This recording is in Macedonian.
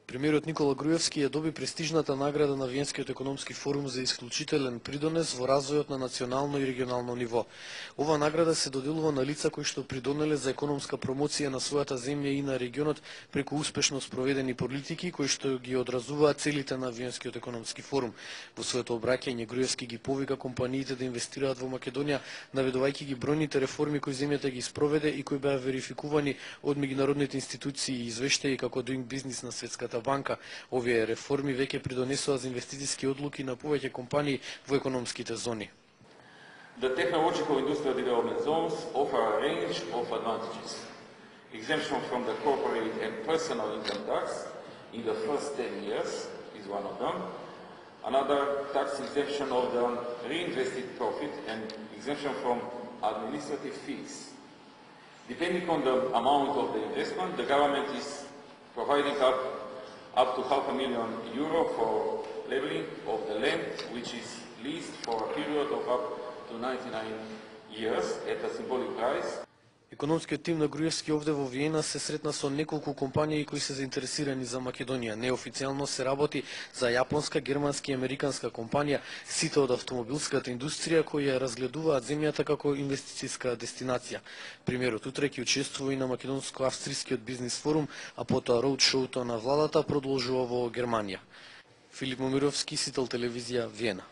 Премиерот Никола Груевски ја доби престижната награда на Виенскиот економски форум за исклучителен придонес во развојот на национално и регионално ниво. Ова награда се доделува на лица кои што придонеле за економска промоција на својата земја и на регионот преку успешно спроведени политики кои што ги одразуваат целите на Виенскиот економски форум. Во своето обраќање Груевски ги повика компаниите да инвестираат во Македонија, наведувајќи ги бројните реформи кои земјата ги спроведе и кои беа верификувани од меѓународните институции и извештаи како Doing Business на Светската банка. Овие реформи веќе придонесува за инвестициски одлуки на повеќе компании во економските зони. The technological industrial development zones offer a range of advantages. Exemption from the corporate and personal income tax in the first 10 years is one of them. Another, tax exemption of the reinvested profit and exemption from administrative fees. Depending on the amount of the investment, the government is providing up to €500,000 for leveling of the land, which is leased for a period of up to 99 years at a symbolic price. Економскиот тим на Груевски овде во Виена се сретна со неколку компанији кои се заинтересирани за Македонија. Неофицијално се работи за јапонска, германска и американска компанија, сите од автомобилската индустрија кои ја разгледуваат земјата како инвестицијска дестинација. Премиерот утре ќе учествува и на македонско-австрискиот бизнис форум, а потоа роудшоуто на владата продолжува во Германија. Филип Момировски, Сител телевизија, Виена.